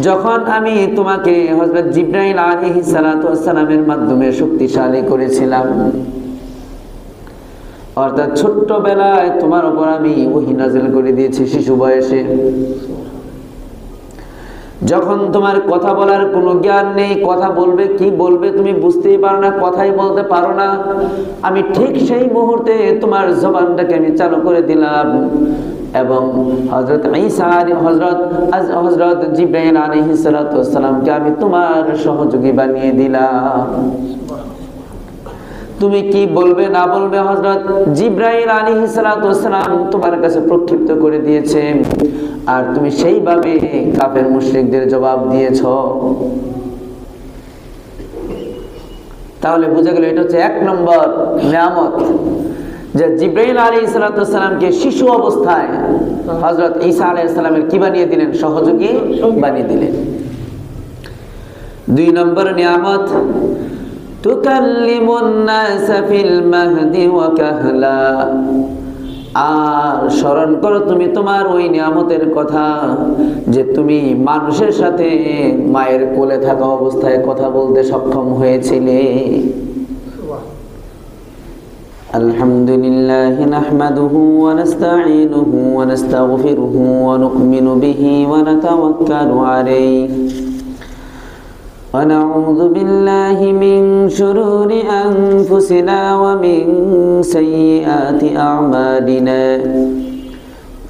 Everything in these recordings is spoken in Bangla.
যখন আমি তোমাকে হযরত জিবরাইল আলাইহিস সালাতু ওয়াস সালামের মাধ্যমে শক্তিশালী করেছিলাম, অর্থাৎ ছোট্টবেলায় তোমার উপর আমি ওহী নাযিল করে দিয়েছি শিশু বয়সে। যখন তোমার কথা বলার কোনো জ্ঞান নেই, কথা বলবে কি বলবে তুমি বুঝতেই পারো না, কথাই বলতে পারো না, আমি ঠিক সেই মুহূর্তে তোমার জবানটাকে আমি চালু করে দিলাম এবং হযরত ঈসা হযরত জিবরাইল আলাইহিস সালাতু ওয়াস সালামকে আমি তোমার সহযোগী বানিয়ে দিলাম। তুমি কি বলবে না বলবে হযরত জিবরাইল আলাইহিস সালাতু ওয়াস সালাম তোমার কাছে প্রক্ষিপ্ত করে দিয়েছে, আর তুমি সেইভাবে কাফের মুশরিকদের জবাব দিয়েছো। তাহলে বুঝা গেল এটা হচ্ছে এক নম্বর নিয়ামত, যে জিবরাইল আলাইহিস সালাতু ওয়াস সালামকে শিশু অবস্থায় হযরত ঈসা আলাইহিস সালামের কি বানিয়ে দিলেন? সহযোগী বানিয়ে দিলেন। দুই নম্বর নিয়ামত, তুকাল্লিমুন নাস ফিল মাহদি ওয়া কাহলা। আর স্মরণ করো তুমি তোমার ওই নিয়ামতের কথা যে তুমি মানুষের সাথে মায়ের কোলে থাকা অবস্থায় কথা বলতে সক্ষম হয়েছিলে। আলহামদুলিল্লাহি নাহমাদুহু ওয়া নাস্তাঈনুহু ওয়া নাস্তাগফিরুহু ওয়া নু'মিনু বিহি ওয়া নাতাওয়াক্কালু আলাইহি ونعوذ بالله من شرور أنفسنا ومن سيئات أعمالنا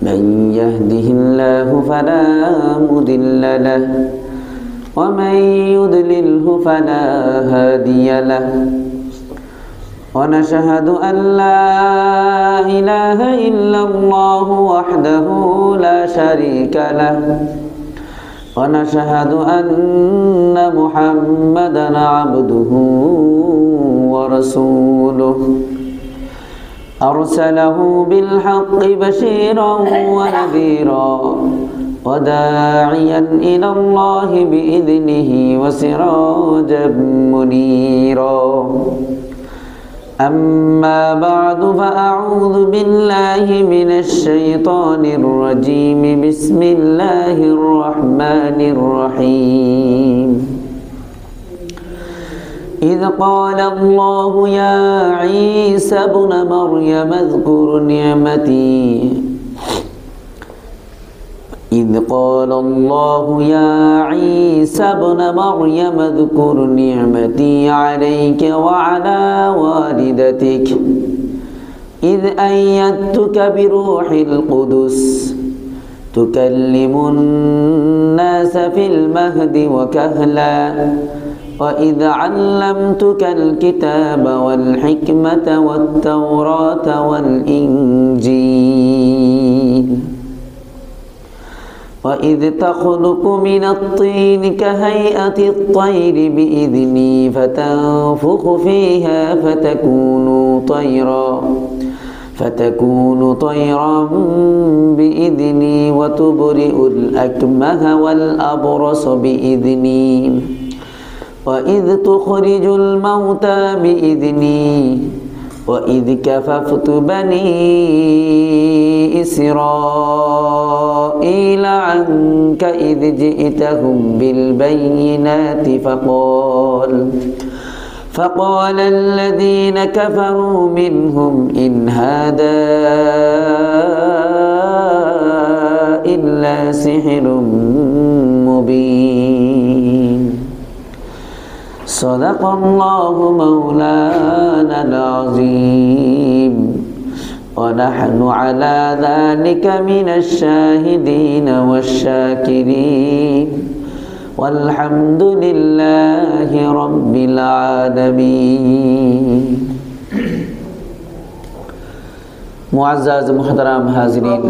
من يهده الله فلا مضل له ومن يضلله فلا هادي له ونشهد أن لا إله إلا الله وحده لا شريك له ونشهد أن محمدًا عبده ورسوله أرسله بالحق بشيرا ونذيرا وداعيا إلى الله بإذنه وسراجا منيرا أما بعد فأعوذ بالله من الشيطان الرجيم بسم الله الرحمن الرحيم إذ قال الله يا عيسى ابن مريم اذكر نعمتي إذ قال الله يا عيسى ابن مريم اذكر نعمتي عليك وعلى والدتك إذ أيدتك بروح القدس تكلم الناس في المهد وكهلا وإذ علمتك الكتاب والحكمة والتوراة والإنجيل وإذ تخلق من الطين كهيئة الطير بإذني فتنفخ فيها فتكون طيرا بإذني وتبرئ الأكمه والأبرص بإذني وإذ تخرج الموتى بإذني وإذ كففت بني إسرائيل عنك إذ جئتهم بالبينات فقال الذين كفروا منهم إن هذا إلا سحر مبين صدق الله مولانا العظيم ونحن على ذلك من الشاهدين والشاكرين والحمد لله رب العالمين मुअज़्ज़ज़ मुहतरम हाज़रीन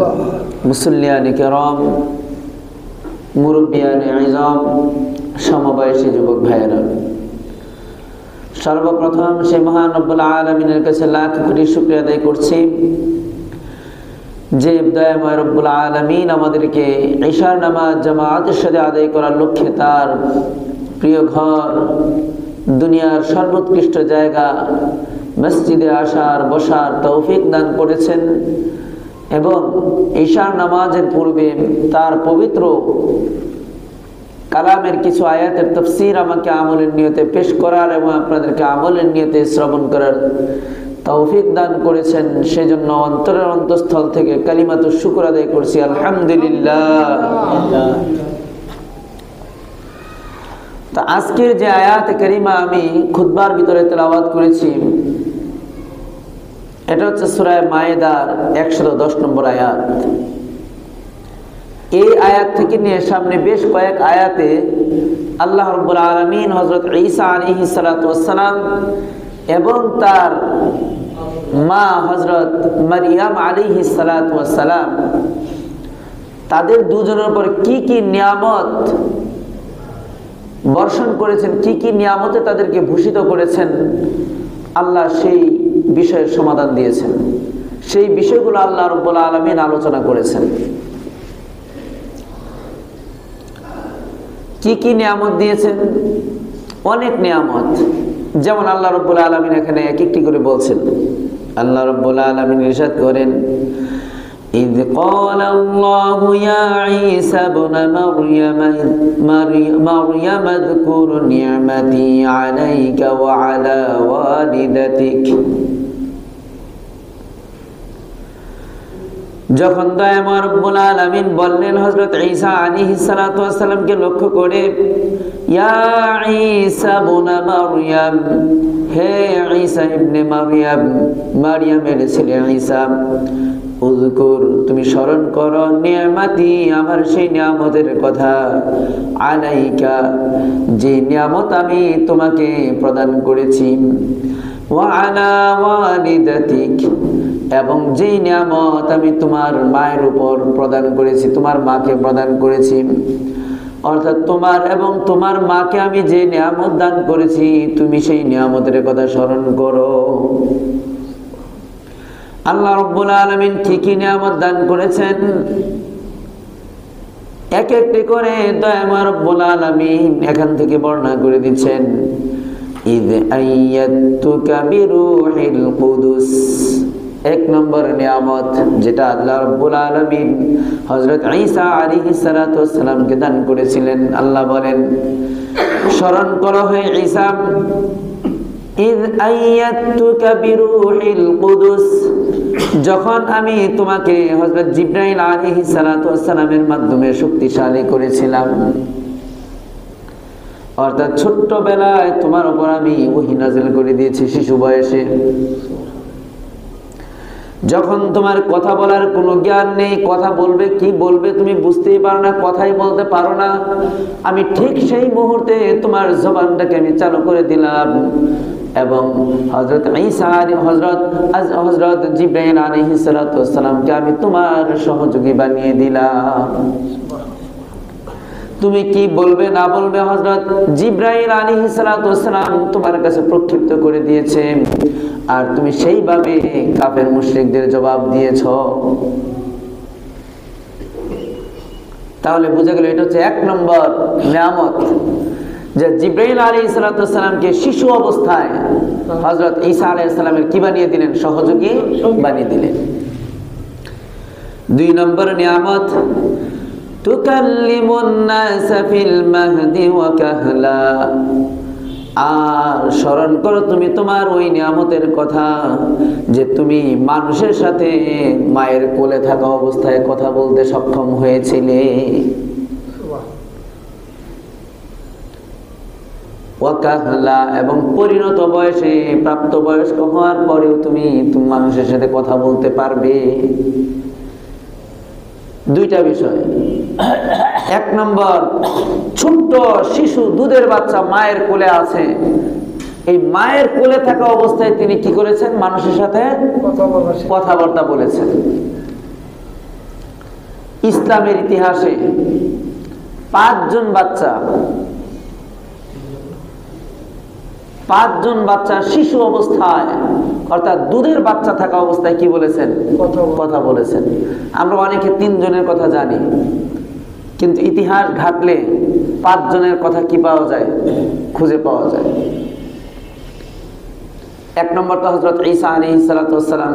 मुसल्लियान किराम मुरब्बियान इज़ाम সমবয়সী যুবক ভাইয়েরা, সর্বপ্রথম সেই মহান রব্বুল আলামিনের কাছে লাখ কোটি শুকরিয়া আদায় করছি যে দয়াময় রব্বুল আলামিন আমাদেরকে ইশার নামাজ জামাতের সাথে আদায় করার লক্ষ্যে তার প্রিয় ঘর দুনিয়ার সর্বোৎকৃষ্ট জায়গা মসজিদে আসার বসার তৌফিক দান করেছেন এবং ইশার নামাজের পূর্বে তার পবিত্র কালামের কিছু আয়াতের তাফসীর আমাকে আমলের নিয়তে পেশ করার এবং আপনাদেরকে আমলের নিয়তে শ্রবণ করার তৌফিক দান করেছেন, সেজন্য অন্তরের অন্তঃস্থল থেকে কালিমাতু শুকর আদায় করছি, আলহামদুলিল্লাহ। তো আজকের যে আয়াত কারিমা আমি খুতবার ভিতরে তেলাওয়াত করেছি, এটা হচ্ছে সূরা মায়েদার 110 নম্বর আয়াত। এই আয়াত থেকে নিয়ে সামনে বেশ কয়েক আয়াতে আল্লাহ রাব্বুল আলামিন হযরত ঈসা আলাইহিস সালাতু ওয়াস সালাম এবং তার মা হযরত মারইয়াম আলাইহিস সালাতু ওয়াস সালাম তাদের দুজনের উপর কি কি নিয়ামত বর্ষণ করেছেন, কি কি নিয়ামতে তাদেরকে ভূষিত করেছেন, আল্লাহ সেই বিষয়ের সমাধান দিয়েছেন। সেই বিষয়গুলো আল্লাহ রাব্বুল আলামিন আলোচনা করেছেন। কি কি নিয়ামত দিয়েছেন? অনেক নিয়ামত। যেমন আল্লাহ রাব্বুল আলামিন এখানে এক একটি করে বলছেন। আল্লাহ রাব্বুল আলামিন ইরশাদ করেন, إذ قال الله يا عيسى ابن مريم اذكر نعمتي عليك وعلى والدتك। যখন দয়াময় রব্বুল আলামিন বললেন হযরত ঈসা আলাইহিস সালাতু ওয়াস সালামকে লক্ষ্য করে, ইয়া ঈসা ইবনে মারইয়াম, হে ঈসা ইবনে মারইয়াম, মারইয়ামের ছেলে ঈসা, উযকুর, তুমি স্মরণ করো, নিয়ামতি, আমার সেই নিয়ামতের কথা, আলাইকা, যে নিয়ামত আমি তোমাকে প্রদান করেছি, ওয়া আলা ওয়ালিদাতিক, এবং যে নিয়ামত আমি তোমার মায়ের উপর প্রদান করেছি, তোমার মাকে প্রদান করেছি। অর্থাৎ তোমার এবং তোমার মাকে আমি যে নিয়ামত দান করেছি, তুমি সেই নিয়ামতের কথা স্মরণ করো। আল্লাহ রাব্বুল আলামিন কি কি নিয়ামত দান করেছেন এক একটি করে দয়াময় রব্বুল আলামিন এখান থেকে বর্ণনা করে দিচ্ছেন। ইয আইয়াতুকা বিরূহিল কুদুস, এক নম্বর নিয়ামত যেটা আল্লাহ রাব্বুল আলামিন হযরত ঈসা আলাইহিস সালাতু ওয়াস সালামকে দান করেছিলেন। আল্লাহ বলেন, স্মরণ করো হে ঈসা, ইয আইয়াতুকা বিরূহিল কুদুস, যখন আমি তোমাকে হযরত জিবরাইল আলাইহিস সালাতু ওয়াস সালামের মাধ্যমে শক্তিশালী করেছিলাম। অর্থাৎ ছোট্টবেলায় তোমার উপর আমি ওহী নাযিল করে দিয়েছি, শিশু বয়সে, যখন তোমার কথা বলার কোনো জ্ঞান নেই, কথা বলবে কি বলবে তুমি বুঝতেই পারো না, কথাই বলতে পারো না, আমি ঠিক সেই মুহূর্তে তোমার জবানটাকে আমি চালু করে দিলাম এবং হযরত ঈসা হযরত জিবরাইল আলাইহিস সালাতু ওয়াস সালামকে আমি তোমার সহযোগী বানিয়ে দিলাম। তুমি কি বলবে না বলবে হযরত জিবরাইল আলাইহিস সালাতু ওয়াস সালাম তোমার কাছে প্রক্ষিপ্ত করে দিয়েছে, আর তুমি সেইভাবে কাফের মুশরিকদের জবাব দিয়েছো। তাহলে বুঝা গেল এটা হচ্ছে এক নম্বর নিয়ামত, যে জিবরাইল আলাইহিস সালাতু ওয়াস সালামকে শিশু অবস্থায় হযরত ঈসা আলাইহিস সালামের কি বানিয়ে দিলেন? সহযোগী বানিয়ে দিলেন। দুই নম্বর নিয়ামত, তুকাল্লিমুন নাস ফিল মাহদি ওয়া কাহলা, আর স্মরণ করো তুমি তোমার ওই নিয়ামতের কথা যে তুমি মানুষের সাথে মায়ের কোলে থাকা অবস্থায় কথা বলতে সক্ষম হয়েছিলে। ওয়াকাহলা, এবং পরিণত বয়সে প্রাপ্তবয়স্ক হওয়ার পরেও তুমি মানুষের সাথে কথা বলতে পারবে। দুইটা বিষয়। এক নম্বর, ছোট্ট শিশু দুধের বাচ্চা মায়ের কোলে আছে, এই মায়ের কোলে থাকা অবস্থায় তিনি কি করেছেন? মানুষের সাথে কথাবার্তা বলেছেন। ইসলামের ইতিহাসে পাঁচজন বাচ্চা শিশু অবস্থায়, অর্থাৎ দুধের বাচ্চা থাকা অবস্থায় কি বলেছেন? কথা বলেছেন। আমরা অনেকে 3 জনের কথা জানি, কিন্তু ইতিহাস ঘাটলে 5 জনের কথা কি পাওয়া যায়? খুঁজে পাওয়া যায়। এক নম্বর তো হযরত ঈসা আলাইহিস সালাতু ওয়াস সালাম,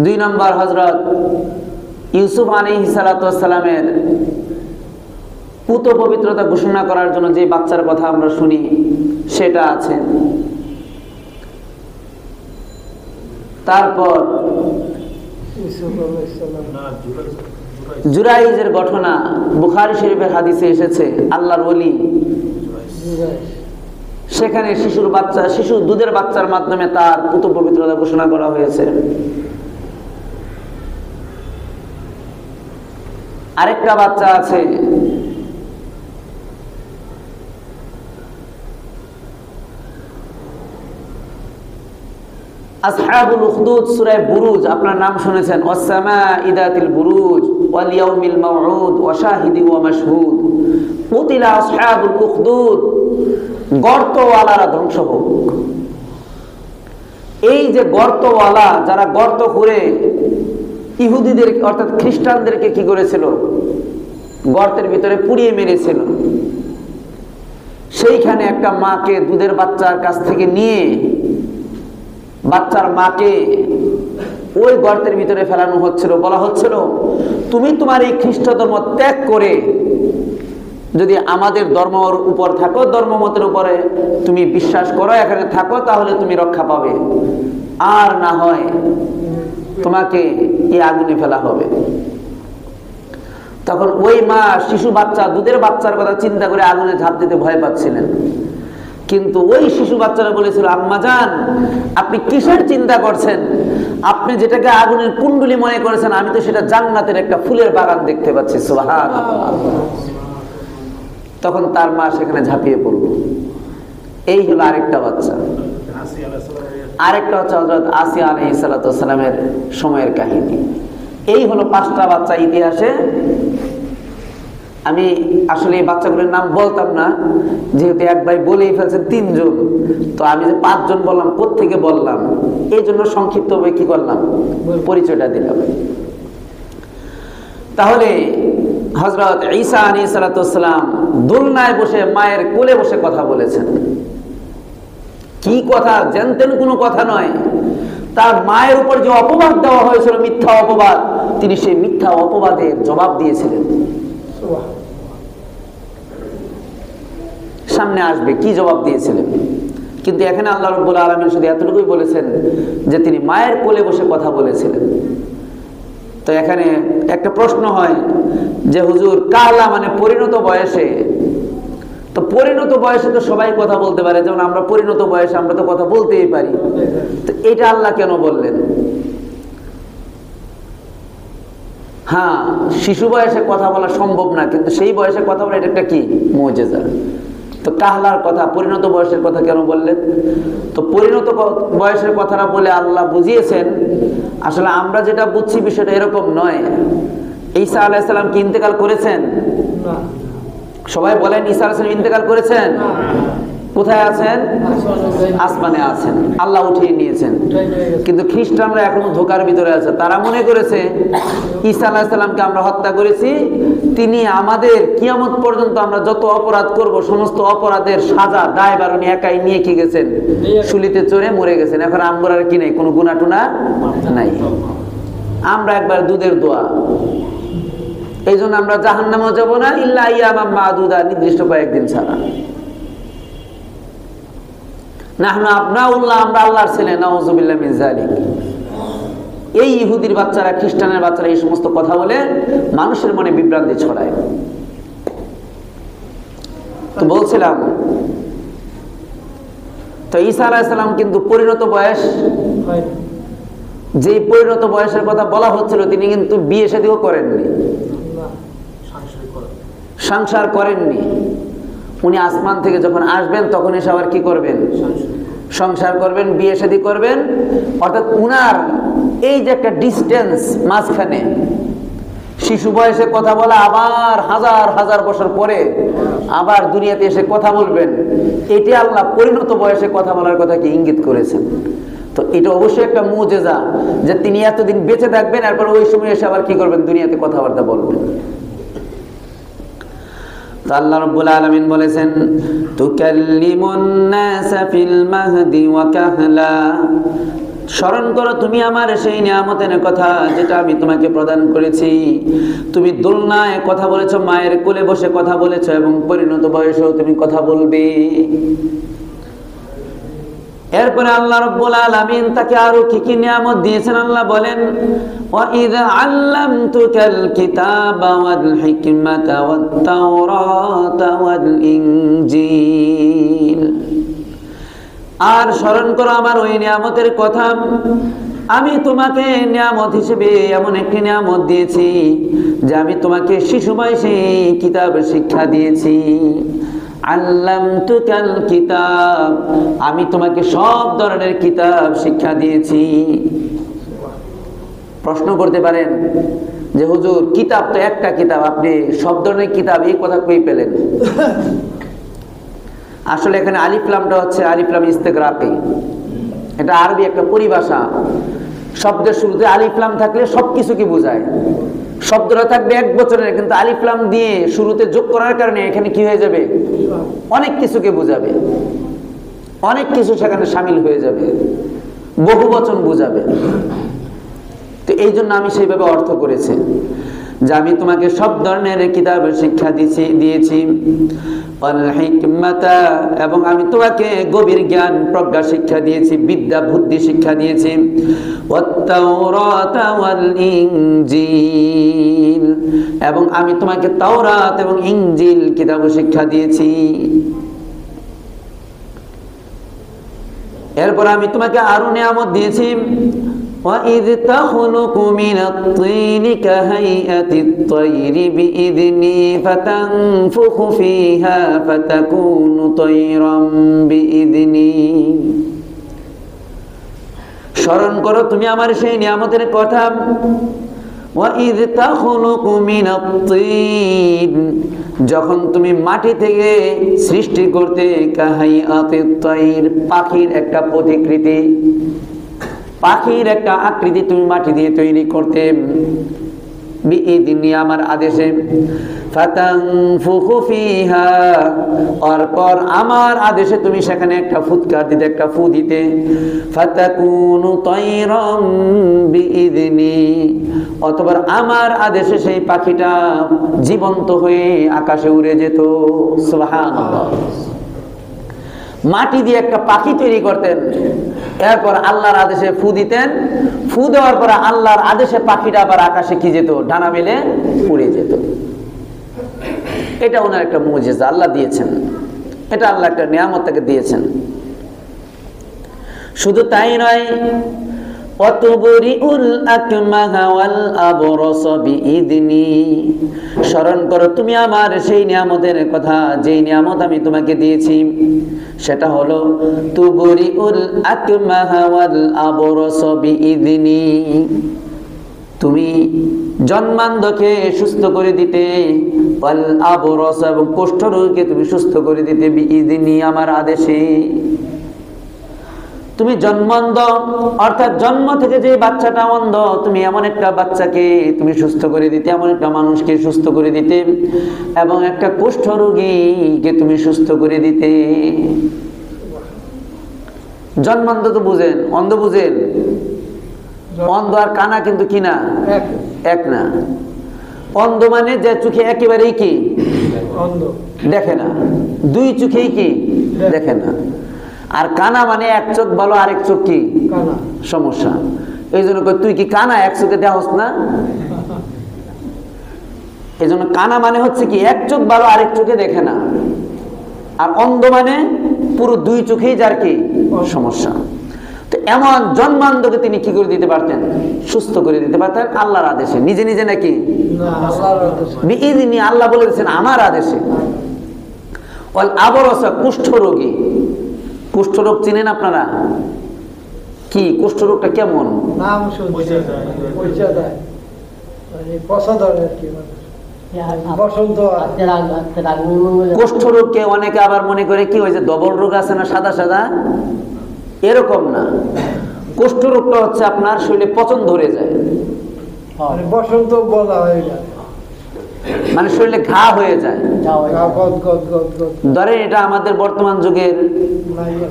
2 নম্বর হযরত ইউসুফ আলাইহিস সালাতু ওয়াস সালামের পুত পবিত্রতা ঘোষণা করার জন্য যে বাচ্চার কথা আমরা শুনি সেটা আছে। তারপর জুরাইজের ঘটনা বুখারী শরীফের হাদিসে এসেছে, আল্লাহর ওলি, সেখানে শিশু দুধের বাচ্চার মাধ্যমে তার পুত পবিত্রতা ঘোষণা করা হয়েছে। আরেকটা বাচ্চা আছে আসহাবুল উখদুদ, সূরা বুরুজ আপনার নাম শুনেছেন, ওয়াস-সামা'i যাতিল বুরুজ ওয়াল ইয়াউমিল মাউউদ ওয়া শাহিদি ওয়া মাশহুদ, কুতিলা আসহাবুল উখদুদ, গর্তওয়ালারা ধ্বংস হোক। এই যে গর্তওয়ালা, যারা গর্ত করে ইহুদিদের অর্থাৎ খ্রিস্টানদেরকে কি করেছিল, গর্তের ভিতরে পুড়িয়ে মেরেছিল, সেইখানে একটা মাকে দুধের বাচ্চার কাছ থেকে নিয়ে বাচ্চার মাকে ওই গর্তের ভিতরে ফেলানো হচ্ছিল। বলা হচ্ছিল, তুমি তোমার এই খ্রিস্ট ধর্ম ত্যাগ করে যদি আমাদের ধর্মের উপর থাকো, ধর্মমতের উপরে তুমি বিশ্বাস করো, এখানে থাকো, তাহলে তুমি রক্ষা পাবে, আর না হয় তোমাকে এই আগুনে ফেলা হবে। তখন ওই মা শিশু বাচ্চা, দুধের বাচ্চার কথা চিন্তা করে আগুনে ঝাঁপ দিতে ভয় পাচ্ছিলেন। কিন্তু ওই শিশু বাচ্চারা বলেছিল, আম্মা জান, আপনি কিসের চিন্তা করছেন? আপনি যেটাকে আগুনের কুণ্ডলি মনে করেছেন, আমি তো সেটা জান্নাতের একটা ফুলের বাগান দেখতে পাচ্ছি। সুবহানাল্লাহ। তখন তার মা সেখানে ঝাঁপিয়ে পড়ল। এই হলো আরেকটা বাচ্চা। আরেকটা হচ্ছে হযরত আসিয়া আলাইহিস সালাতু ওয়াস সালামের সময়ের কাহিনী। এই হলো 5টা বাচ্চা ইতিহাসে। আমি আসলে এই বাচ্চাগুলোর নাম বলতাম না, যেহেতু এক ভাই বলেই ফেলছেন 3 জন, তো আমি যে 5 জন বললাম, কোত্থেকে বললাম, এই জন্য সংক্ষিপ্ত ভাবে কি করলাম, পরিচয়টা দিলাম। তাহলে হযরত ঈসা আলাইহিস সালাতু ওয়াস সালাম দোলনায় বসে মায়ের কোলে বসে কথা বলেছেন। কি কথা, জানতেন কোনো কথা নয়। তার মায়ের উপর যে অপবাদ দেওয়া হয়েছিল, মিথ্যা অপবাদ, তিনি সেই মিথ্যা অপবাদের জবাব দিয়েছিলেন। সামনে আসবে কি জবাব দিয়েছিলেন। কিন্তু এখানে আল্লাহ রাব্বুল আলামিন শুধু এতটুকুই বলেছেন যে তিনি মায়ের কোলে বসে কথা বলেছিলেন। তো এখানে একটা প্রশ্ন হয় যে হুজুর, কাহলা মানে পরিণত বয়সে, তো পরিণত বয়সে তো সবাই কথা বলতে পারে, যেমন আমরা পরিণত বয়সে আমরা তো কথা বলতেই পারি, তো এটা আল্লাহ কেন বললেন? হ্যাঁ, শিশু বয়সে কথা বলা সম্ভব না, কিন্তু সেই বয়সে কথা বলা এটা একটা কি মুজিজা। তো কাহলার কথা, পরিণত বয়সের কথা কেন বললেন? তো পরিণত বয়সের কথাটা বলে আল্লাহ বুঝিয়েছেন, আসলে আমরা যেটা বুঝছি বিষয়টা এরকম নয়। ঈসা আলাইহিস সালাম কি ইন্তেকাল করেছেন? না। সবাই বলেন ঈসা আলাইহিস সালাম ইন্তেকাল করেছেন? কোথায় আছেন? আসমানে আছেন, আল্লাহ উঠিয়ে নিয়েছেন। কিন্তু খ্রিস্টানরা এখনো ধোকার ভিতরে আছে। তারা মনে করেছে ঈসা আলাইহিস সালামকে আমরা হত্যা করেছি, তিনি আমাদের কিয়ামত পর্যন্ত আমরা যত অপরাধ করব সমস্ত অপরাধের সাজা দায়ভার উনি একাই নিয়ে কি গেছেন, শুলিতে চড়ে মরে গেছেন। এখন আমরা কি নেই, কোনো গুনাহ টুনা নাই। আমরা একবার দুধের দোয়া, এই জন্য আমরা জাহান্নামেও যাব না, ইল্লা আইয়ামাম মাদুদা, নির্দিষ্ট কয়েকদিন ছাড়া। নাহনু আবনাউল্লাহ, আমরা আল্লাহর ছেলে, নাউযুবিল্লাহ মিন যালিক। এই ইহুদির বাচ্চারা, খ্রিস্টানের বাচ্চারা এই সমস্ত কথা বলে মানুষের মনে বিভ্রান্তি ছড়ায়। তো বলছিলাম, তো ঈসা আলাইহিস সালাম কিন্তু পরিণত বয়স, যে পরিণত বয়সের কথা বলা হচ্ছিল, তিনি কিন্তু বিয়ে শাদীও করেননি, সংসার করেননি। উনি আসমান থেকে যখন আসবেন তখন এসে আবার কি করবেন, সংসার করবেন, বিয়ে শাদী করবেন। অর্থাৎ উনার এই যে একটা ডিস্টেন্স মাঝখানে, শিশু বয়সে কথা বলা, আবার হাজার হাজার বছর পরে আবার দুনিয়াতে এসে কথা বলবেন, এটি আল্লাহ পরিণত বয়সে কথা বলার কথা কি ইঙ্গিত করেছেন। তো এটা অবশ্যই একটা মুজিজা যে তিনি এতদিন বেঁচে থাকবেন, এরপর ওই সময় এসে আবার কি করবেন, দুনিয়াতে কথাবার্তা বলবেন। আল্লাহ রাব্বুল আলামিন বলেছেন, তুকাল্লিমুন নাসা ফিল মাহদি ওয়া কাহলা, স্মরণ করো তুমি আমার সেই নিয়ামতের কথা যেটা আমি তোমাকে প্রদান করেছি। তুমি দোলনায় কথা বলেছো, মায়ের কোলে বসে কথা বলেছো, এবং পরিণত বয়সেও তুমি কথা বলবে। এরপরে আল্লাহ রাব্বুল আলামিন তাকে আরো কি কি নিয়ামত দিয়েছেন আল্লাহ বলেন, ওয়া ইযা আল্লামতুকাল কিতাবা ওয়াল হিকমাতা ওয়াত তাওরাতা ওয়াল ইনজিল। আর স্মরণ করো আমার ওই নিয়ামতের কথা, আমি তোমাকে নিয়ামত হিসেবে এমন একটি নিয়ামত দিয়েছি যে আমি তোমাকে শিশু বয়সে কিতাব শিক্ষা দিয়েছি। আল্লামতুকাল কিতাব, আমি তোমাকে সব ধরনের কিতাব শিক্ষা দিয়েছি। প্রশ্ন করতে পারেন যে হুজুর কিতাব তো একটা কিতাব, আপনি সব ধরনের কিতাব এই কথা কই পেলেন? আসলে এখানে আলিফ লামটা হচ্ছে আলিফ লাম ইস্তেগরাকি, এটা আরবি একটা পরিভাষা। শব্দের শুরুতে আলিফ লাম থাকলে সবকিছুকে বোঝায়। শব্দটা থাকবে এক বছরের, কিন্তু আলিফ লাম দিয়ে শুরুতে যোগ করার কারণে এখানে কি হয়ে যাবে? অনেক কিছুকে বোঝাবে, অনেক কিছু সেখানে শামিল হয়ে যাবে, বহু বচন বোঝাবে। তো এই জন্য আমি সেইভাবে অর্থ করেছি যে আমি তোমাকে সব ধরনের কিতাব শিক্ষা দিয়েছি। ওয়াল হিকমাতা, এবং আমি তোমাকে গভীর জ্ঞান প্রজ্ঞা শিক্ষা দিয়েছি, বিদ্যা বুদ্ধি শিক্ষা দিয়েছি। ওয়াত তাওরাতা ওয়াল ইনজিল, এবং আমি তোমাকে তাওরাত এবং ইনজিল কিতাব শিক্ষা দিয়েছি। এরপর আমি তোমাকে আরো নিয়ামত দিয়েছি। وَإِذْ تَخْلُقُ مِنَ الطِّينِ كَهَيْئَةِ الطَّيْرِ بِإِذْنِي فَتَنفُخُ فِيهَا فَتَكُونُ طَيْرًا بِإِذْنِي। স্মরণ করো তুমি আমার সেই নিয়ামতের কথা। وَإِذْ تَخْلُقُ مِنَ الطِّينِ, যখন তুমি মাটি থেকে সৃষ্টি করতে কাহাইয়াতিত তাইর, পাখির একটা প্রতিকৃতি, পাখির একটা আকৃতি তুমি মাটি দিয়ে তৈরি করতে, বিইذনি, আমার আদেশে। ফাতানফুখু ফিহা, অরপর আমার আদেশে তুমি সেখানে একটা ফুৎকার দিতে, একটা ফু দিতে। ফাতাকুনু তায়রাম বিইذনি, অথবা আমার আদেশে সেই পাখিটা জীবন্ত হয়ে আকাশে উড়ে যেত। সুবহানাল্লাহ। মাটি দিয়ে একটা পাখি তৈরি করতেন, এরপর আল্লাহর আদেশে ফু দিতেন, ফু দেওয়ার পরে আল্লাহর আদেশে পাখিটা আবার আকাশে কি যেত? ডানা মেলে উড়ে যেত। এটা ওনার একটা মুজিজা আল্লাহ দিয়েছেন, এটা আল্লাহ একটা নিয়ামত তাকে দিয়েছেন। শুধু তাই নয়, স্মরণ করো তুমি আমার সেই নিয়ামতের কথা, যেই নিয়ামত আমি তোমাকে দিয়েছি, সেটা হলো তুবরিউল আকমাহা ওয়াল আবরাস বিইذনি। তুমি জন্মান্ধকে সুস্থ করে দিতে, ওয়াল আবরাস, এবং কুষ্ঠরোগীকে তুমি সুস্থ করে দিতে, বিইذনি, আমার আদেশে। তুমি জন্মান্ধ, অর্থাৎ জন্ম থেকে যে বাচ্চাটা অন্ধ, তুমি এমন একটা বাচ্চাকে তুমি সুস্থ করে দিতে, এমন একটা মানুষকে সুস্থ করে দিতে, এবং একটা কুষ্ঠরোগীকে তুমি সুস্থ করে দিতে। জন্মান্ধ তো বুঝেন, অন্ধ বুঝেন? অন্ধ আর কানা কিন্তু কি না? এক না। অন্ধ মানে যে চোখে একেবারেই কি দেখে না, দুই চোখেই কি দেখে না। আর কানা মানে এক চোখ ভালো, আরেক চোখ কি সমস্যা। এই জন্য তুই কি কানা, এক চোখে দেওয়া না? এই জন্য কানা মানে হচ্ছে কি এক চোখ ভালো, আরেক চোখে দেখে না। আর অন্ধ মানে পুরো দুই চোখেই যার কি সমস্যা। তো এমন জন্মান্ধকে তিনি কি করে দিতে পারতেন? সুস্থ করে দিতে পারতেন আল্লাহর আদেশে। নিজে নিজে নাকি? বিইذনি, আল্লাহ বলে দিয়েছেন আমার আদেশে। ওয়াল আবরাস, কুষ্ঠরোগী। কুষ্ঠরোগ চিনেন আপনারা? কি কুষ্ঠরোগটা কেমন? নাম কুষ্ঠরোগকে অনেকে আবার মনে করে কি হয়েছে, ডবল রোগ আছে না সাদা সাদা, এরকম না। কুষ্ঠরোগটা হচ্ছে আপনার শরীরে পচন ধরে যায়, বসন্ত বলা হয়, মানে শরীরে ঘা হয়ে যায়। ধরেন এটা আমাদের বর্তমান যুগের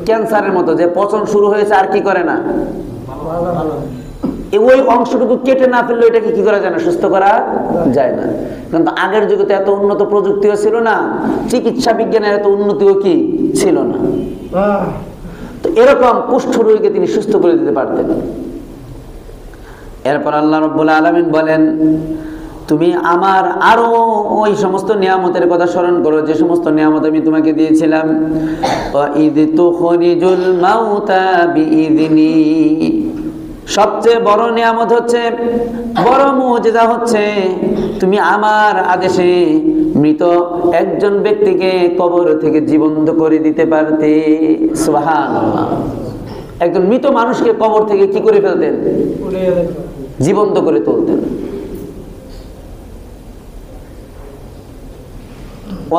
ক্যান্সারের মতো, যে পচন শুরু হয়েছে আর কি করে না, ওই অংশটুকু কেটে না ফেললে এটাকে কি করা যায় না, সুস্থ করা যায় না। কিন্তু আগের যুগে তো এত উন্নত প্রযুক্তিও ছিল না, চিকিৎসা বিজ্ঞানের এত উন্নতিও কি ছিল না। তো এরকম কুষ্ঠ রোগীকে তিনি সুস্থ করে দিতে পারতেন। এরপর আল্লাহ রাব্বুল আলামিন বলেন, তুমি আমার আরো ওই সমস্ত নিয়ামতের কথা স্মরণ করো, যে সমস্ত নিয়ামত আমি তোমাকে দিয়েছিলাম। ওয়াইদ তুখরিজুল মাউতা বিইذনি, সবচেয়ে বড় নিয়ামত হচ্ছে, বড় মুজিজা হচ্ছে, তুমি আমার আদেশে মৃত একজন ব্যক্তিকে কবর থেকে জীবন্ত করে দিতে পারতে। সুবহানাল্লাহ। একজন মৃত মানুষকে কবর থেকে কি করে ফেলতেন? জীবন্ত করে তুলতেন।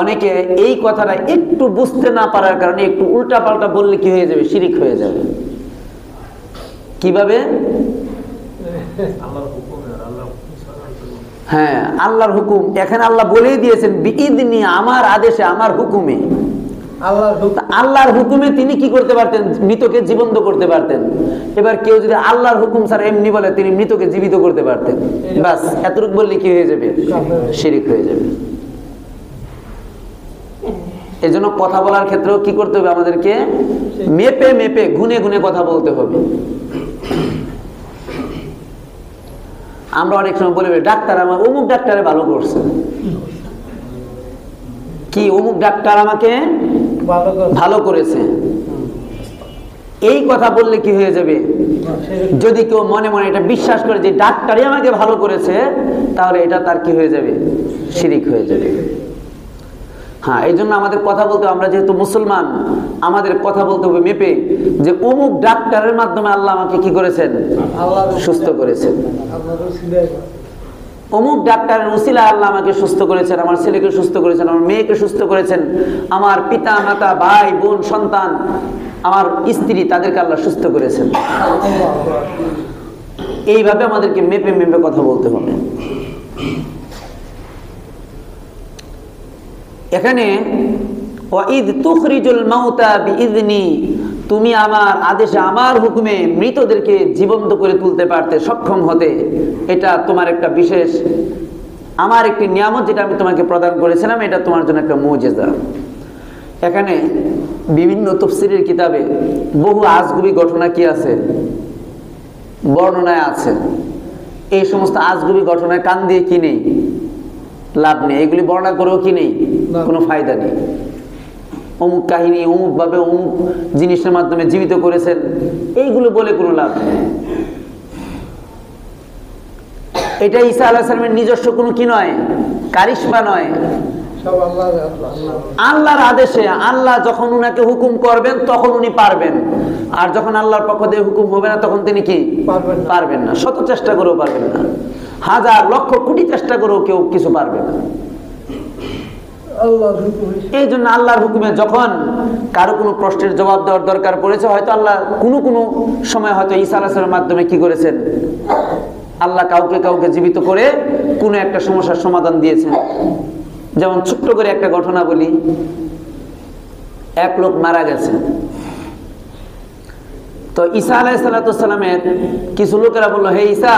অনেকে এই কথাটা একটু বুঝতে না পারার কারণে একটু উল্টা পাল্টা বললে কি হয়ে যাবে, শিরিক হয়ে যাবে। কিভাবে? হ্যাঁ, আল্লাহর হুকুম এখানে আল্লাহ বলেই দিয়েছেন বিইذনি, আমার আদেশে, আমার হুকুমে। আল্লাহর হুকুমে তিনি কি করতে পারতেন? মৃতকে জীবন্ত করতে পারতেন। এবার কেউ যদি আল্লাহর হুকুম ছাড়া এমনি বলে তিনি মৃতকে জীবিত করতে পারতেন, বাস এতটুকু বললে কি হয়ে যাবে? শিরিক হয়ে যাবে। এজন্য কথা বলার ক্ষেত্রেও কি করতে হবে? আমাদেরকে মেপে মেপে গুনে গুনে কথা বলতে হবে। আমরা অনেক সময় বলি ডাক্তার আমার অমুক ডাক্তারে ভালো করছে, কি অমুক ডাক্তার আমাকে ভালো করেছে, এই কথা বললে কি হয়ে যাবে? যদি কেউ মনে মনে এটা বিশ্বাস করে যে ডাক্তারই আমাকে ভালো করেছে, তাহলে এটা তার কি হয়ে যাবে? শিরিক হয়ে যাবে। হ্যাঁ, এই জন্য আমাদের কথা বলতে, আমরা যেহেতু মুসলমান, আমাদের কথা বলতে হবে মেপে, যে অমুক ডাক্তারের মাধ্যমে আল্লাহ আমাকে কি করেছেন? সুস্থ করেছেন। অমুক ডাক্তারের উসিলা আল্লাহ আমাকে সুস্থ করেছেন, আমার ছেলেকে সুস্থ করেছেন, আমার মেয়েকে সুস্থ করেছেন, আমার পিতা মাতা ভাই বোন সন্তান আমার স্ত্রী তাদেরকে আল্লাহ সুস্থ করেছেন। এইভাবে আমাদেরকে মেপে মেপে কথা বলতে হবে। এখানে ওয়াইদ তুখরিজুল মাউতা বিইذনি, তুমি আমার আদেশে আমার হুকুমে মৃতদেরকে জীবন্ত করে তুলতে পারতে, সক্ষম হতে, এটা তোমার একটা বিশেষ, আমার একটি নিয়ামত যেটা আমি তোমাকে প্রদান করেছিলাম, এটা তোমার জন্য একটা মুজিজা। এখানে বিভিন্ন তাফসীরের কিতাবে বহু আজগুবি ঘটনা কি আছে, বর্ণনায় আছে। এই সমস্ত আজগুবি ঘটনায় কান দিয়ে কি নেই, লাভ নেই। এগুলি বর্ণনা করেও কি নেই, কোনো ফায়দা নেই। অমুক কাহিনী অমুক ভাবে অমুক জিনিসের মাধ্যমে জীবিত করেছেন, এইগুলো বলে কোনো লাভ নেই। এটা ঈসা আলাইহিস সালামের নিজস্ব কোনো কি নয়, কারিশমা নয়, আল্লাহর আদেশে। আল্লাহ যখন উনাকে হুকুম করবেন তখন উনি পারবেন, আর যখন আল্লাহর পক্ষ থেকে হুকুম হবে না তখন তিনি কি পারবেন না। শত চেষ্টা করেও পারবেন না, হাজার লক্ষ কোটি চেষ্টা করেও কেউ কিছু পারবে না। এই জন্য আল্লাহর হুকুমে যখন কারো কোনো প্রশ্নের জবাব দেওয়ার দরকার পড়েছে, হয়তো আল্লাহ কোনো সময় হয়তো ঈসা আলাইহিস সালামের মাধ্যমে কি করেছেন, আল্লাহ কাউকে কাউকে জীবিত করে কোনো একটা সমস্যার সমাধান দিয়েছেন। যেমন ছোট্ট করে একটা ঘটনা বলি, এক লোক মারা গেছে, তো ঈসা আলাইহিস সালামের কিছু লোকেরা বললো, হে ঈসা,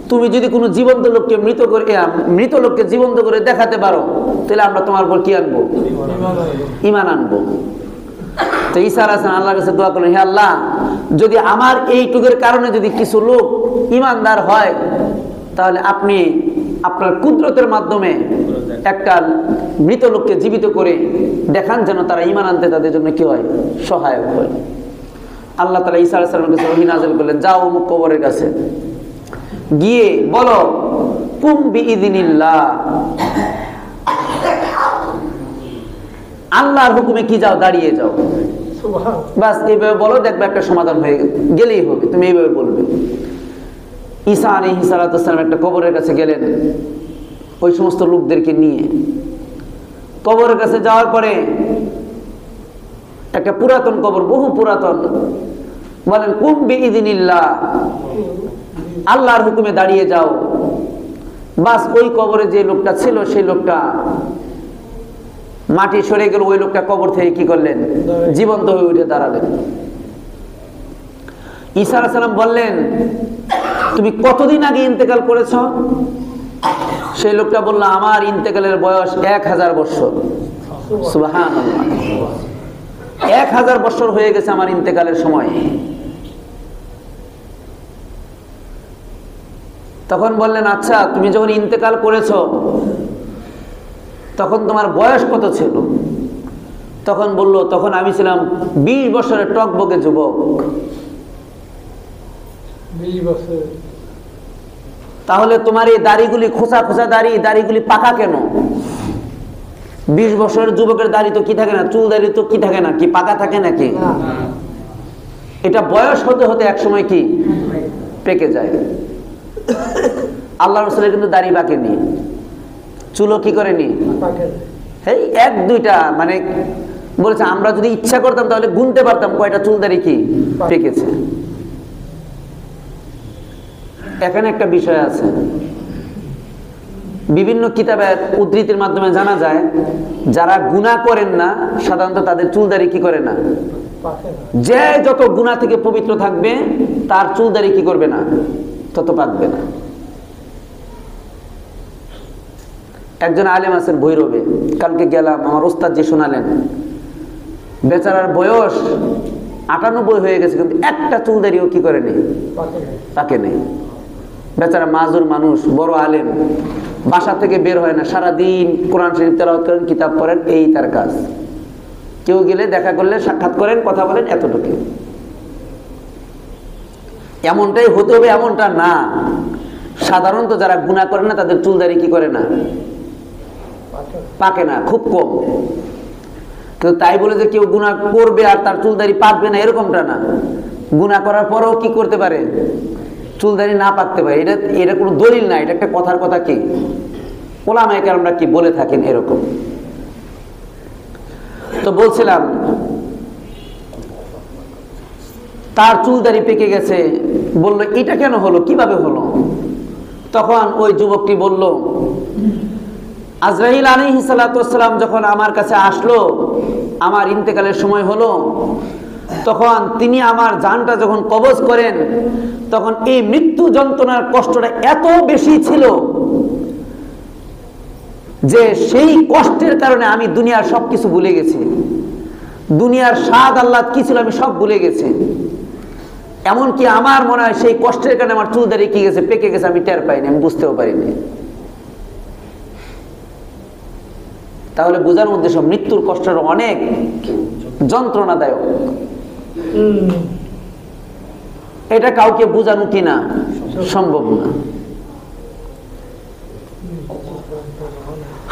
তুমি যদি কোনো জীবন্ত লোককে মৃত লোককে জীবন্ত করে দেখাতে পারো, তাহলে আমরা তোমার উপর কি আনবো? ঈমান আনবো। তো ঈসা আলাইহিস সালাম আল্লাহর কাছে দোয়া করলেন, হে আল্লাহ, যদি আমার এইটুকুর কারণে যদি কিছু লোক ঈমানদার হয়, তাহলে আপনি আপনার কুদরতের মাধ্যমে একটা মৃত লোককে জীবিত করে দেখান, যেন তারা ঈমান আনতে তাদের জন্য কি হয়, সহায়ক হয়। আল্লাহ তাআলা ঈসা আলাইহিস সালামের কাছে ওহী নাযিল করলেন, যাও অমুক কবরের কাছে গিয়ে বলো, কুম বিইذনিল্লাহ, আল্লাহর হুকুমে কি যাও, দাঁড়িয়ে যাও, বাস এইভাবে বলো, দেখবে একটা সমাধান হয়ে গেলেই হবে। তুমি এইভাবে বলবে। ঈসা আলাইহিস সালাম একটা কবরের কাছে গেলেন ওই সমস্ত লোকদেরকে নিয়ে। কবরের কাছে যাওয়ার পরে একটা পুরাতন কবর, বহু পুরাতন, বলেন কুম বিইذনিল্লাহ, আল্লাহর হুকুমে দাঁড়িয়ে যাও। বাস ওই কবরে যে লোকটা ছিল সেই লোকটা মাটি সরে গেল, ওই লোকটা কবর থেকে কি করলেন, জীবন্ত হয়ে উঠে দাঁড়ালেন। ঈসা আলাইহিস সালাম বললেন, তুমি কতদিন আগে ইন্তেকাল করেছ? সেই লোকটা বলল, আমার ইন্তেকালের বয়স 1000 বছর। সুবহানাল্লাহ, 1000 বছর হয়ে গেছে আমার ইন্তেকালের সময়। তখন বললেন, আচ্ছা তুমি যখন ইন্তেকাল করেছো তখন তোমার বয়স কত ছিল? তখন বলল, তখন আমি ছিলাম 20 বছরের টকবকে যুবক। 20 বছর। তাহলে তোমার এই দাড়িগুলি খোঁচা খোঁচা দাড়িগুলি পাকা কেন? 20 বছরের যুবকের দাড়ি তো কি থাকে না, চুল দাড়ি তো কি থাকে না, কি পাকা থাকে নাকি? এটা বয়স হতে হতে এক সময় কি পেকে যায়। আল্লাহ রাসূলের কিন্তু দাড়ি পাকেনি, চুলও কি করেনি, এই 1-2টা, মানে বলেছে আমরা যদি ইচ্ছা করতাম তাহলে গুনতে পারতাম কয়টা চুল দাড়ি কি পেকেছে। এখানে একটা বিষয় আছে, বিভিন্ন কিতাবের উদ্ধৃতির মাধ্যমে জানা যায় যারা গুনাহ করেন না সাধারণত তাদের চুল দাড়ি কি করে না, যে যত গুনাহ থেকে পবিত্র থাকবে তার চুল দাড়ি কি করবে না, তত পাকবে না। একজন আলেম আছেন ভৈরবে, কালকে গেলাম, আমার ওস্তাদ যে শোনালেন, বেচারার বয়স 98 হয়ে গেছে কিন্তু একটা চুল দাড়িও কি করেনি, পাকে নেই। বেচারা মাজুর মানুষ, বড় আলেম, বাসা থেকে বের হয় না, সারাদিন কোরআন শরীফ তেলাওয়াত করেন, কিতাব পড়েন, এই তার কাজ। কেউ গেলে দেখা করলে সাক্ষাৎ করেন, কথা বলেন, এতটুকু। এমনটাই হতে হবে এমনটা না, সাধারণত যারা গুনাহ করে না তাদের চুল দাড়ি কি করে না, পাকে না, খুব কম। কিন্তু তাই বলে যে কেউ গুনাহ করবে আর তার চুল দাড়ি পাকবে না এরকমটা না, গুনাহ করার পরেও কি করতে পারে, চুল দাড়ি না পাকতে পারে। এটা কোনো দলিল না, এটা একটা কথার কথা। কি ওলামায়ে কেরামরা কি বলে থাকেন এরকম। তো বলছিলাম তার চুল দাড়ি পেকে গেছে, বললো এটা কেন হলো, কিভাবে হলো? তখন ওই যুবকটি বলল, আজরাইল আলাইহিস সালাতু ওয়াস সালাম যখন আমার কাছে আসলো, আমার ইন্তেকালের সময় হলো, তখন তিনি আমার জানটা যখন কবজ করেন তখন এই মৃত্যু যন্ত্রণার কষ্টটা এত বেশি ছিল যে সেই কষ্টের কারণে আমি দুনিয়ার সবকিছু ভুলে গেছি, দুনিয়ার স্বাদ আহ্লাদ কি ছিল আমি সব ভুলে গেছি। এমনকি আমার মনে হয় সেই কষ্টের কারণে আমার চুল দাড়ি কি গেছে, পেকে গেছে, আমি টের পাইনি, আমি বুঝতেও পারিনি। তাহলে বোঝার উদ্দেশ্য মৃত্যুর কষ্টের অনেক যন্ত্রণাদায়ক। এটা কাউকে বোঝানো কিনা সম্ভব না।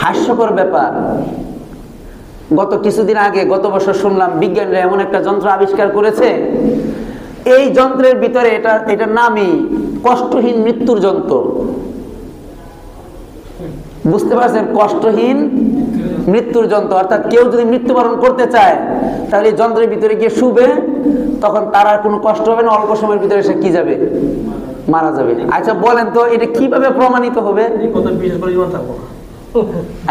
হাস্যকর ব্যাপার, গত কিছুদিন আগে, গত বছর শুনলাম বিজ্ঞানীরা এমন একটা যন্ত্র আবিষ্কার করেছে, এই যন্ত্রের ভিতরে এটার নামই কষ্টহীন মৃত্যুর যন্ত্র। বুঝতে পারছেন, কষ্টহীন মৃত্যুর যন্ত্র। অর্থাৎ কেউ যদি মৃত্যুবরণ করতে চায় তাহলে এই যন্ত্রের ভিতরে গিয়ে শুবে, তখন তার আর কোনো কষ্ট হবে না, অল্প সময়ের ভিতরে সে কি যাবে, মারা যাবে। আচ্ছা বলেন তো এটা কিভাবে প্রমাণিত হবে?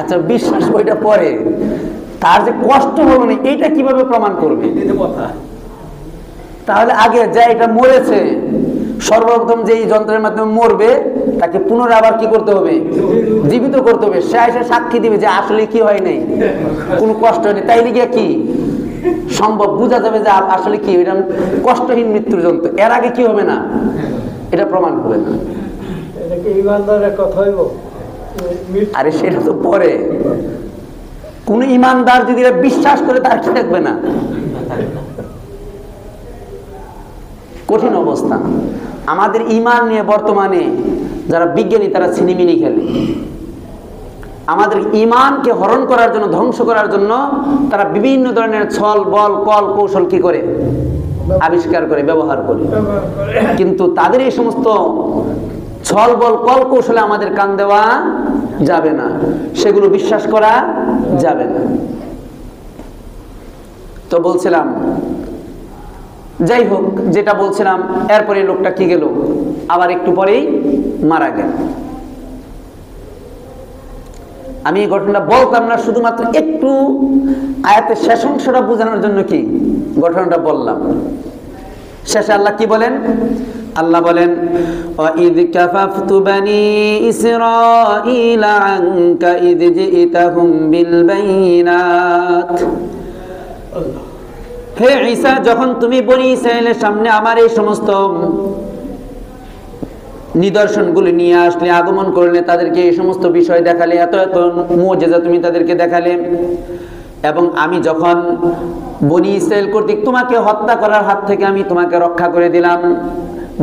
আচ্ছা বিশ্বাস ওইটা পরে, তার যে কষ্ট হবে না এইটা কিভাবে প্রমাণ করবে? তাহলে আগে যা এটা মরেছে, সর্বপ্রথম যে যন্ত্রের মাধ্যমে মরবে তাকে পুনরায় আবার কি করতে হবে, জীবিত করতে হবে। সে এসে সাক্ষী দিবে যে আসলে কি হয় নাই, কোনো কষ্ট হয়নি, তাইলে গিয়ে কি সম্ভব, বোঝা যাবে যে আসলে কি এটা কষ্টহীন মৃত্যুর যন্ত্র। এর আগে কি হবে না, এটা প্রমাণ হবে না। আরে সেটা তো পরে, কোন ইমানদার যদি বিশ্বাস করে তার কি থাকবে না, কঠিন অবস্থা। আমাদের ঈমান নিয়ে বর্তমানে যারা বিজ্ঞানী তারা ছিনিমিনি খেলে। আমাদের ঈমানকে হরণ করার জন্য, ধ্বংস করার জন্য তারা বিভিন্ন ধরনের ছল বল কল কৌশল কি করে, আবিষ্কার করে, ব্যবহার করে। কিন্তু তাদের এই সমস্ত ছল বল কল কৌশলে আমাদের কান দেওয়া যাবে না, সেগুলো বিশ্বাস করা যাবে না। তো বলছিলাম, যাই হোক, যেটা বলছিলাম, এরপরে লোকটা কি গেল, আবার একটু পরেই মারা গেল। আমি এই ঘটনাটা বলতাম না, শুধুমাত্র একটু আয়াতের শেষ অংশটা বোঝানোর জন্য কি ঘটনাটা বললাম। শেষে আল্লাহ কি বলেন? আল্লাহ বলেন ওয়াইদ কাফাফতু বানি ইসরাঈলা আনকা ইদ জিতাহুম বিল বাইনাত। হে ঈসা, যখন তুমি বনি ইসরাঈলের সামনে আমার এই সমস্ত নিদর্শনগুলি নিয়ে আসলে, আগমন করলে, তাদেরকে এই সমস্ত বিষয় দেখালে, এত এত মুজিজা তুমি তাদেরকে দেখালে, এবং আমি যখন বনি ইসরাইল কর্তৃক তোমাকে হত্যা করার হাত থেকে আমি তোমাকে রক্ষা করে দিলাম,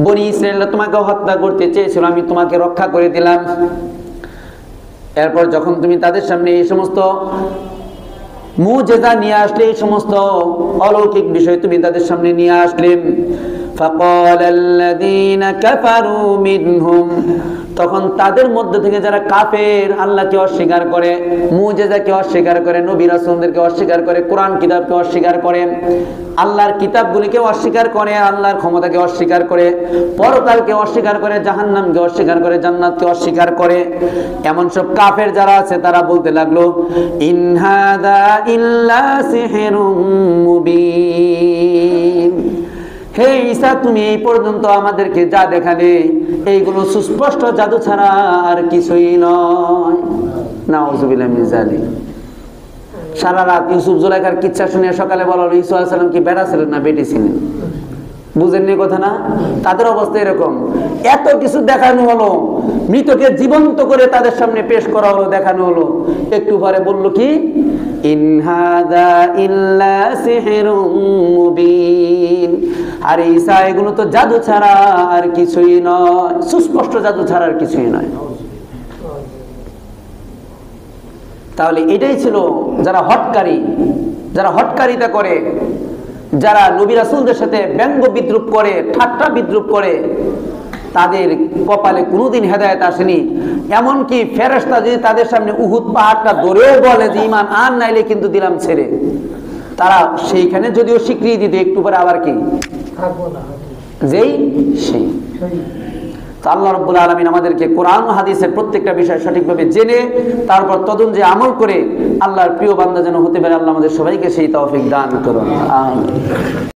বনি ইসরাইলরা তোমাকে হত্যা করতে চেয়েছিল, আমি তোমাকে রক্ষা করে দিলাম। এরপর যখন তুমি তাদের সামনে এই সমস্ত মুজিজা নিয়ে আসলে, এই সমস্ত অলৌকিক বিষয় তুমি তাদের সামনে নিয়ে আসলে, فقال الذين كفروا منهم, তখন তাদের মধ্যে থেকে যারা কাফের, আল্লাহকে অস্বীকার করে, মুজিজাকে অস্বীকার করে, নবী রাসূলদেরকে অস্বীকার করে, কোরআন কিতাবকে অস্বীকার করে, আল্লাহর কিতাবগুলিকে অস্বীকার করে, আল্লাহর ক্ষমতাকে অস্বীকার করে, পরকালকে অস্বীকার করে, জাহান্নামকে অস্বীকার করে, জান্নাতকে অস্বীকার করে, এমন সব কাফের যারা আছে তারা বলতে লাগলো ইন হাদা ইল্লা সিহরুম মুবিন। হে ঈসা, তুমি এই পর্যন্ত আমাদেরকে যা দেখালে এইগুলো সুস্পষ্ট জাদু ছাড়া আর কিছুই নয়। নাউযুবিল্লাহি মিন যালিক। সারা রাত ইউসুফ জুলাইখার কিচ্ছা শুনে সকালে বলা হলো ঈসা আলাইহিস সালাম কি বেটা ছিলেন না বেটি ছিলেন? বুঝেননি কথা না? তাদের অবস্থা এরকম। এত কিছু দেখানো হলো, মৃতকে জীবন্ত করে তাদের সামনে পেশ করা হলো, দেখানো হলো, একটু পরে বলল কি ইন হাদা ইল্লা সিহরুম মুবিন। আর ঈসা, এগুলো তো জাদু ছাড়া আর কিছুই নয়, সুস্পষ্ট জাদু ছাড়া আর কিছুই নয়। তাহলে এটাই ছিল যারা হটকারী, যারা হটকারিতা করে, যারা নবী রাসূলদের সাথে ব্যঙ্গ বিদ্রুপ করে, ঠাট্টা বিদ্রুপ করে, তাদের কপালে কোনোদিন হেদায়েত আসেনি। এমনকি ফেরেশতা যদি তাদের সামনে উহুদ পাহাড়টা ধরেও বলে যে ঈমান আন, নাইলে কিন্তু দিলাম ছেড়ে, তারা সেইখানে যদিও স্বীকৃতি দিতে একটু পরে আবার কি যেই সেই। তো আল্লাহ রাব্বুল আলামিন আমাদেরকে কোরআন ও হাদিসের প্রত্যেকটা বিষয় সঠিকভাবে জেনে তারপর তদনুযায়ী আমল করে আল্লাহর প্রিয় বান্দা যেন হতে পারে, আল্লাহ আমাদের সবাইকে সেই তৌফিক দান করুন। আমিন।